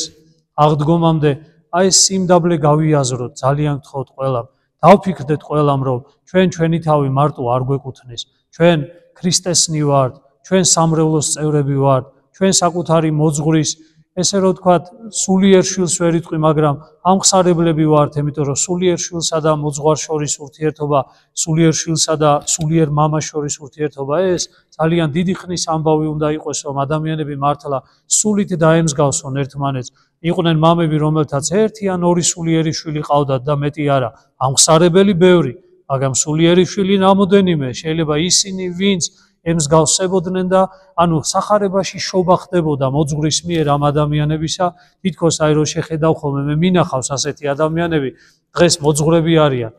Speaker 1: აღდგომამდე აი ეს სიმდაბლე გავიაზროთ, ძალიან გთხოვთ ყველამ. დავფიქრდეთ ყველამ, რომ ჩვენი თავი მარტო არ გვეკუთვნის, ჩვენ ქრისტესნი ვართ, ჩვენ სამრევლოს წევრები ვართ, ჩვენ საკუთარი მოძღვრის, ესე რომ ვთქვათ, სულიერ შვილს ვერ იტყვი, მაგრამ ამხსარებლები ვართ, იმიტომ რომ სულიერ შვილსა და მოძღვარ შორის ურთიერთობა, სულიერ შვილსა და სულიერ მამას შორის ურთიერთობა, ეს ძალიან დიდი ხნის ამბავი უნდა იყოს, რომ ადამიანები მართლა სულით დაემსგავსონ ერთმანეთს. იყვნენ მამები, რომელთაც ერთი ან ორი სულიერი შვილი ყავდათ და მეტი არა, ამხსარებელი ბევრი, მაგრამ სულიერი შვილი რამოდენიმე, შეიძლება ისინი ვინც ემსგავსებოდნენ და ანუ სახარებაში შობა ხდებოდა მოძღვრის მიერ ამ ადამიანებისა, თითქოს აი რო შეხედავ ხოლმე მე მინახავს ასეთი ადამიანები, დღეს მოძღვრები არიან.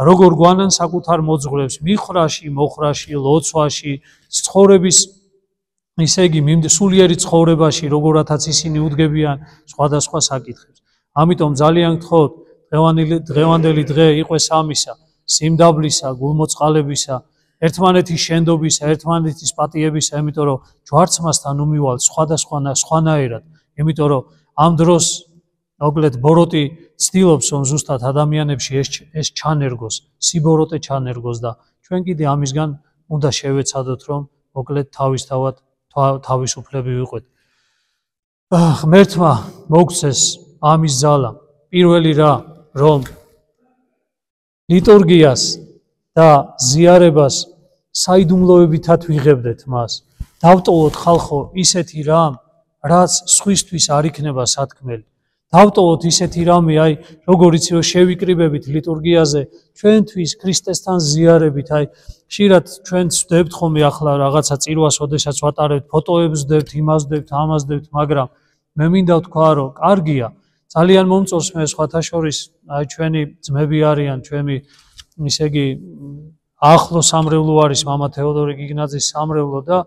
Speaker 1: როგორ გვანან საკუთარ მოძღვრებს მიხრაში, მოხრაში, ლოცვაში, ცხოვრების ისე იგი სულიერი ცხოვრებაში, როგორათაც ისინი უდგებიან სხვადასხვა საკითხებს. ამიტომ ძალიან გთხოვთ, დღევანდელი დღე იყოს ამისა, სიმდაბლისა, გულმოწყალებისა, ერთმანეთის შენდობისა, ერთმანეთის პატიებისა, იმიტომ რომ ჯვარცმასთან უმივალ სხვანაირად, იმიტომ რომ ამ დროს მოკლედ ბოროტი ცდილობს, რომ ზუსტად ადამიანებში ეს ჩანერგოს, სიბოროტე ჩანერგოს და ჩვენ კიდე ამისგან უნდა შევეცადოთ, რომ მოკლედ თავისთავად თავისუფლები ვიყვეთ. ღმერთმა მოგცეს ამის ძალა. პირველი რა, რომ ლიტურგიას და ზიარებას საიდუმლოებითად ვიღებდეთ მას. დავტოვოთ ხალხო ისეთი რამ, რაც სხვისთვის არ იქნება სათქმელი. დავტოვოთ ისეთი რამე, აი, როგორიც რომ შევიკრიბებით ლიტურგიაზე, ჩვენთვის ქრისტესთან ზიარებით, აი, ხშირად ჩვენ ვსდებთ ხოლმე ახლა რაღაცა წირვას, ოდესაც ვატარებთ, ფოტოებს ვსდებთ, იმას ვსდებთ, ამას ვსდებთ, მაგრამ მე მინდა ვთქვა, რომ კარგია, ძალიან მომწონს მე სხვათა შორის, აი, ჩვენი ძმები არიან, ჩვენი, ისე იგი, ახლო სამრევლო არის მამა თეოდორე გიგნაძის სამრევლო და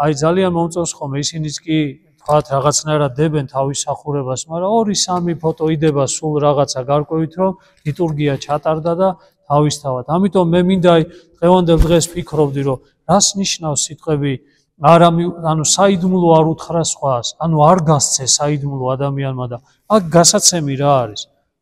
Speaker 1: აი ძალიან მომწონს ხოლმე ისინიც კი თქვათ რაღაცნაირად დებენ თავის სახურებას, მაგრამ 2-3 ფოტო იდება სულ რაღაცა გარკვევით, რომ ლიტურგია ჩატარდა და თავისთავად. ამიტომ მე მინდა აი დღევანდელ დღეს ვფიქრობდი, რომ რას ნიშნავს სიტყვები ანუ საიდუმლო არ უთხრა სხვას, ანუ არ გასცე საიდუმლო ადამიანმა და აქ გასაცემი რა არის?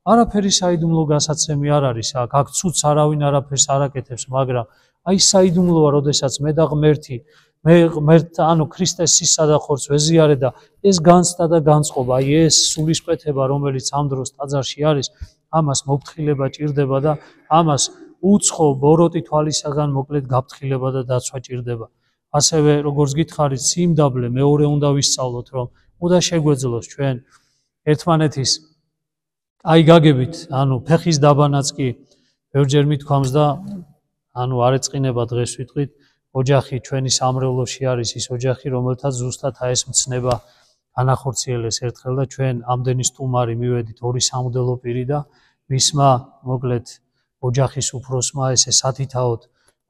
Speaker 1: არაფერი საიდუმლო გასაცემი არ არის აქ, აქ ცუც არავინ არაფერს არ აკეთებს, მაგრამ აი საიდუმლოა, როდესაც მე და ღმერთი ანუ ქრისტეს სისა და ხორცს ვეზიარე და ეს განცდა და განწყობა, აი ეს სულისკვეთება, რომელიც ამ დროს ტაძარში არის, ამას მოფრთხილება ჭირდება და ამას უცხო ბოროტი თვალისაგან მოკლედ გაფრთხილება და დაცვა ჭირდება. ასევე როგორც გითხარით, სიმდაბლე მეორე უნდა ვისწავლოთ, რომ უნდა შეგვეძლოს ჩვენ ერთმანეთის აი გაგებით, ანუ ფეხის დაბანაც კი ბევრჯერ მithქვამს და ანუ არ ეწყინება დღეს ვიტყვით, ოჯახი ჩვენი სამრევლოში არის ის ოჯახი, რომელთაც ზუსტად აი ეს მცნება განახორციელეს ერთხელ და ჩვენ ამდენი სტუმარი მივედით 2 სამუდელო პირი და მისმა მოკლედ ოჯახის უფროსმა ესე სათითაოდ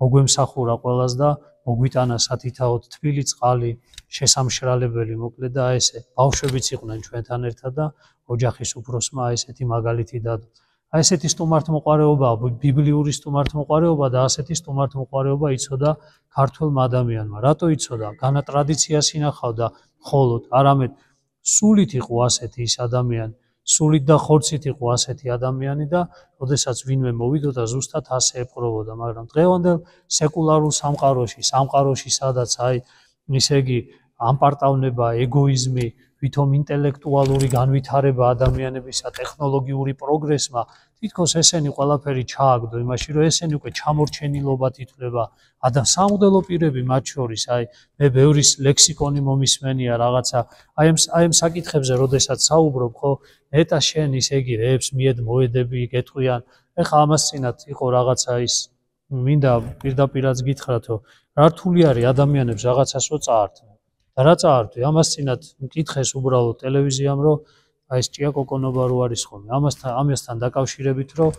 Speaker 1: მოგვემსახურა ყველას და მოგვიტანა სათითაოდ თბილი წყალი, შესამშრალებელი მოკლედ და ესე ბავშვებიც იყვნენ ჩვენთან ერთად და ოჯახის უფროსმა ესეთი მაგალითი დადო. აი ესეთი სტუმართმოყვარეობაა, ბიბლიური სტუმართმოყვარეობა და ასეთი სტუმართმოყვარეობა იცოდა ქართველმა ადამიანმა. რატო იცოდა? განა ტრადიციას ინახავდა მხოლოდ, არამედ სულით იყო ასეთი ის ადამიანი, სულით და ხორცით იყო ასეთი ადამიანი და როდესაც ვინმე მოვიდოდა ზუსტად ასე ეპყრობოდა, მაგრამ დღევანდელ სეკულარულ სამყაროში, სადაც აი ისე იგი ამპარტავნება, ეგოიზმი, ვითომ ინტელექტუალური განვითარება ადამიანებისა, ტექნოლოგიური პროგრესმა, თითქოს ესენი ყველაფერი ჩააგდო იმაში, რომ ესენი უკვე ჩამორჩენილობად ითვლება. სამუდელო პირები მათ შორის, აი მე ბევრის ლექსიკონი მომისმენია რაღაცა, აი ამ საკითხებზე, როდესაც საუბრობ, ხო, ნეტა შენ ისე იგი რეებს მიედ მოედები, გეტყვიან, ეხა ამას წინათ იყო რაღაცა ის მინდა პირდაპირაც გითხრათ, რომ რა რთული არის ადამიანებს რაღაცას რო წაართმევ. და რა წაართვი, ამას წინათ მკითხეს უბრალოდ ტელევიზიამ, რომ აი ეს ჭია კოკონობა რო არის ხოლმე. ამასთან დაკავშირებით, რომ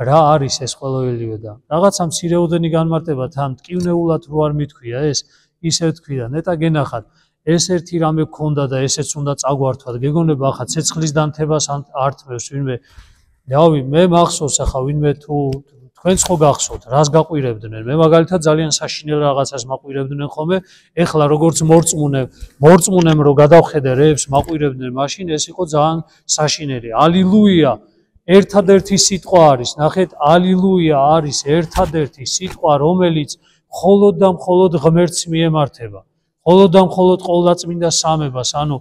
Speaker 1: რა არის ეს ყველოელიო და რაღაცა მცირეოდენი განმარტება თან ტკივნეულად რო არ მithქვია ეს, ისე თქვი და ნეტა გენახათ, ეს ერთი რამე გქონდა და ესეც უნდა წაგვართვათ. გეგონება ახლა ცეცხლის დანთებას ართმევს ვინმე. რავი, მე მახსოვს ახლა ვინმე თუ თქვენც ხო გახსოვთ, რას გაყვირებდნენ? მე მაგალითად ძალიან საშინელ რაღაცას მაყვირებდნენ ხოლმე. ეხლა როგორც მორწმუნემ რო გადავხედე რეებს მაყვირებდნენ, მაშინ ეს იყო ძალიან საშინელი. ალილუია, ერთადერთი სიტყვა არის, ნახეთ, ალილუია არის ერთადერთი სიტყვა, რომელიც მხოლოდ და მხოლოდ ღმერთს მიემართება. მხოლოდ და მხოლოდ ყოვლადწმინდა სამებას, ანუ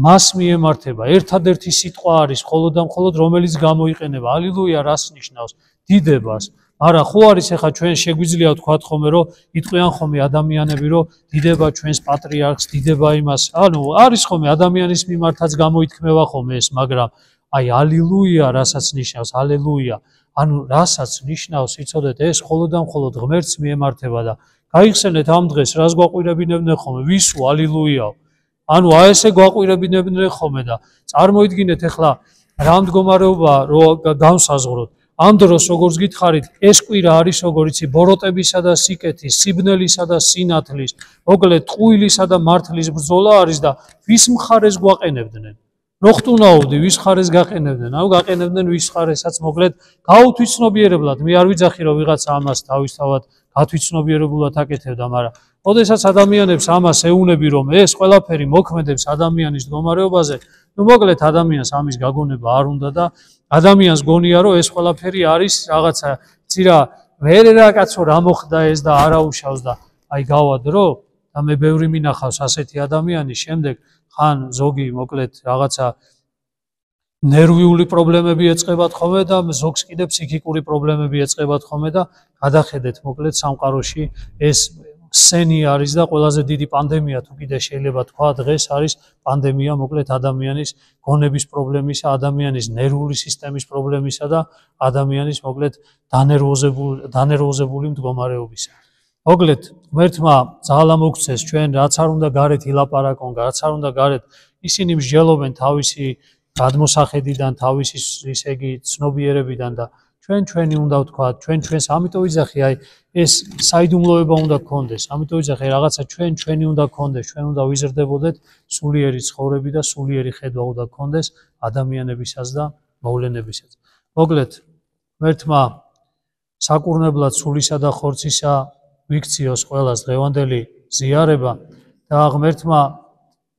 Speaker 1: მას მიემართება. ერთადერთი სიტყვა არის, მხოლოდ და მხოლოდ რომელიც გამოიყენება. ალილუია რას ნიშნავს? დიდებას. მაგრამ ხო არის ახლა ჩვენ შეგვიძლია ვთქვათ ხოლმე, რომ იტყვიან ხოლმე ადამიანები, რომ დიდება ჩვენს პატრიარქს, დიდება იმას. ანუ არის ხოლმე ადამიანის მიმართაც გამოითქმევა ხოლმე ეს, მაგრამ აი ალილუია რასაც ნიშნავს, ალელუია. ანუ რასაც ნიშნავს, იცოდეთ, ეს მხოლოდ და მხოლოდ ღმერთს მიემართება და გაიხსენეთ ამ დღეს, რას გვაყვირებინებდნენ ხოლმე, ვისო ალილუიაო. ანუ აი ესე გვაყვირებინებდნენ ხოლმე და წარმოიდგინეთ ახლა რა მდგომარეობაა, რომ განსაზღვროთ. ამ დროს როგორც გითხარით, ეს კვირა არის როგორ იცი, ბოროტებისა და სიკეთის, სიბნელისა და სინათლის, მოკლედ ტყუილისა და მართლის ბრძოლა არის და ვის მხარეს გვაყენებდნენ? რო ხტუნაობდი, ვის მხარეს გაყენებდნენ? ანუ გაყენებდნენ ვის მხარესაც, მოკლედ გაუთვითცნობიერებლად. მე არ ვიძახი, რომ ვიღაცა ამას თავისთავად გათვითცნობიერებულად აკეთებდა, მაგრამ ოდესაც ადამიანებს ამას ეუნები, რომ ეს ყველაფერი მოქმედებს ადამიანის მდგომარეობაზე, ну მოკლედ ადამიანს ამის გაგონება არ უნდა და ადამიანს გონია, რომ ეს ყველაფერი არის რაღაცა, ცირა ვერე რა კაცო რა მოხდა ეს და არაუშავს და აი გავადრო და მე ბევრი მინახავს ასეთი ადამიანი, შემდეგ ხან ზოგი მოკლედ რაღაცა ნერვიული პრობლემები ეწყებათ ხოლმე და ზოგს კიდე ფსიქიკური პრობლემები ეწყებათ ხოლმე და გადახედეთ მოკლედ სამყაროში ეს სენი არის და ყველაზე დიდი პანდემია თუ კიდე შეიძლება თქვა დღეს არის პანდემია მოკლედ ადამიანის გონების პრობლემისა, ადამიანის ნერვული სისტემის პრობლემისა და ადამიანის მოკლედ დანერვოზებული მდგომარეობისა. მოკლედ ღმერთმა ძალა მოგცეს ჩვენ რაც არ უნდა გარეთ ილაპარაკონ, რაც არ უნდა გარეთ ისინი მსჯელობენ თავისი გადმოსახედიდან, თავისი ისე იგი ცნობიერებიდან და ჩვენი უნდა ვთქვათ, ჩვენს ამიტომ ვიძახი აი ეს საიდუმლოება უნდა გქონდეს, ამიტომ ვიძახი რაღაცა ჩვენი უნდა გქონდეს, ჩვენ უნდა ვიზრდებოდეთ სულიერი ცხოვრები და სულიერი ხედვა უნდა გქონდეს ადამიანებისას და მოვლენებისაც. მოკლედ ღმერთმა საკურნებლად სულისა და ხორცისა ვიქციოს ყველას დღევანდელი ზიარება და ღმერთმა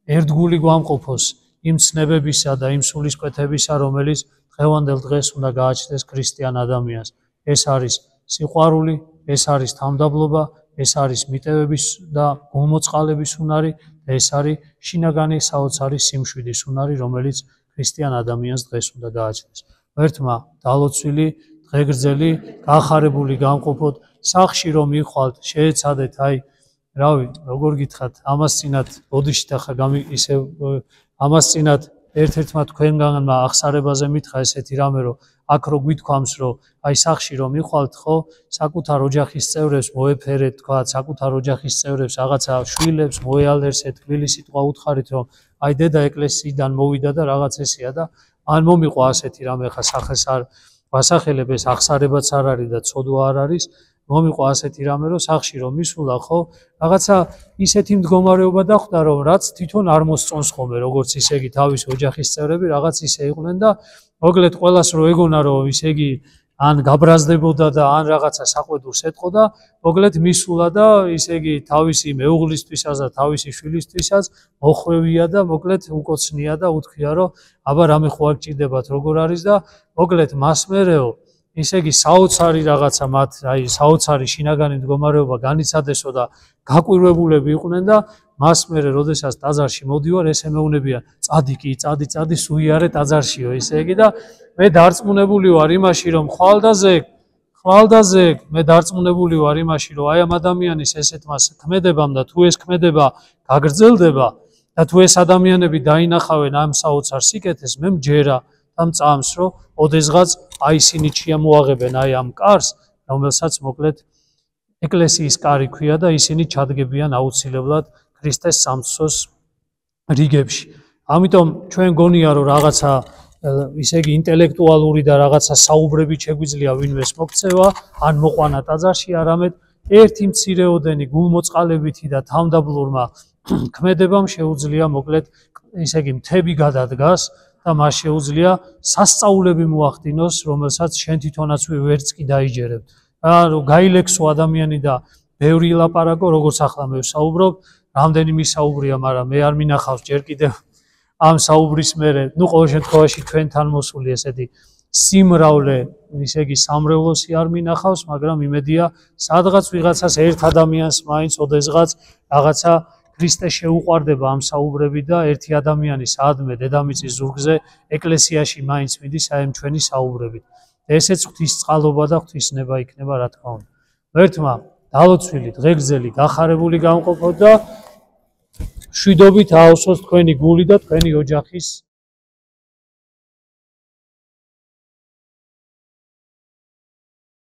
Speaker 1: ერთგული გვამყოფოს იმ ცნებებისა და იმ სულისკვეთებისა, რომელიც დღევანდელ დღეს უნდა გააჩნდეს ქრისტიან ადამიანს. ეს არის სიყვარული, ეს არის თამდაბლობა, ეს არის მიტევების და გულმოწყალების უნარი და ეს არის შინაგანი საოცარი სიმშვიდის უნარი, რომელიც ქრისტიან ადამიანს დღეს უნდა გააჩნდეს. ღმერთმა დალოცვილი, დღეგრძელი, გახარებული გამყოფოთ, სახლში რომ მიხვალთ, შეეცადეთ, აი, რავი, როგორ გითხრათ, ამას წინათ ბოდიშით ახლა ისე ამას წინათ ერთ-ერთმა თქვენგანმა ახსარებაზე მითხრა ესეთი რამე, რომ აქ რო გვითქვამს, რომ აი სახლში რომ მიხვალთ, ხო, საკუთარ ოჯახის წევრებს მოეფერეთ, თქვა, საკუთარ ოჯახის წევრებს რაღაცა შვილებს მოეალერსეთ, თბილი სიტყვა უთხარით, რომ აი დედა ეკლესიიდან მოვიდა და რაღაც ესეა და ან მომიყვა ასეთი რამე, ხა სახეს არ ვასახელებ, ეს ახსარებაც არ არის და ცოდვა არ არის. მომიყვა ასეთი რამე, რომ სახლში რომ მისულა, ხო, რაღაცა ისეთი მდგომარეობა დახვდა, რომ რაც თვითონ არ მოსწონს ხოლმე, როგორც ისე იგი თავის ოჯახის წევრები, რაღაც ისე იყვნენ და მოკლედ ყველას რო ეგონა, რომ ისე იგი ან გაბრაზდებოდა და ან რაღაცა საყვედურს ეთყოდა, მოკლედ მისულა და ისე იგი თავისი მეუღლისთვისაც და თავისი შვილისთვისაც მოხვევია და მოკლედ უკოცნია და უთქვია, რომ აბა რამე ხო არ გჭირდებათ, როგორ არის და მოკლედ მას მერეო ისე იგი საოცარი რაღაცა მათ აი საოცარი შინაგანი მდგომარეობა განიცადესო და გაკვირვებულები იყვნენ და მას მერე როდესაც ტაძარში მოდივარ ესე მეუნებიან წადი სუიარე ტაძარშიო ისე იგი და მე დარწმუნებული ვარ იმაში რომ ხვალდაზე მე დარწმუნებული ვარ იმაში რომ აი ამ ადამიანის ესეთ მას ქმედებამ და თუ ეს ქმედება გაგრძელდება და თუ ეს ადამიანები დაინახავენ ამ საოცარ სიკეთეს მე მჯერა ამ წამს რომ ოდესღაც აი ისინი ჩიამოაღებენ აი ამ კარს რომელსაც მოკლედ ეკლესიის კარი ქვია და ისინი ჩადგებიან აუცილებლად ქრისტეს სამცხოს რიგებში. ამიტომ ჩვენ გონია რომ რაღაცა ისე იგი ინტელექტუალური და რაღაცა საუბრებით შეგვიძლია ვინმეს მოქცევა ან მოყვანა ტაძარში არამედ ერთი მცირეოდენი გულმოწყალებითი და თავდაბლურმა ქმედებამ შეუძლია მოკლედ ისე იგი მთები გადადგას და მას შეუძლია სასწაულები მოახდინოს, რომელსაც შენ თვითონაც ვერც კი დაიჯერებ. რომ გაილექსო ადამიანი და ბევრი ილაპარაკო, როგორც ახლა მე ვსაუბრობ, რამდენი მისაუბრია, მაგრამ მე არ მინახავს ჯერ კიდევ ამ საუბრის მერე, ნუ ყოველ შემთხვევაში თქვენთან მოსული ესეთი სიმრავლე, ისე იგი სამრევლოსი არ მინახავს, მაგრამ იმედია, სადღაც ვიღაცას ერთ ადამიანს მაინც ოდესღაც რაღაცა ქრისტე შეუყვარდება ამ საუბრები და ერთი ადამიანი საადმე დედამიწის ზურგზე ეკლესიაში მაინც მიდის აი ამ ჩვენი საუბრებით. ესეც ღვთის წყალობა და ღვთისნება იქნება რა თქმა უნდა. ღმერთმა დალოცვილი, დღეგრძელი, გახარებული გამყოფოთ და მშვიდობით აავსოს თქვენი გული და თქვენი ოჯახის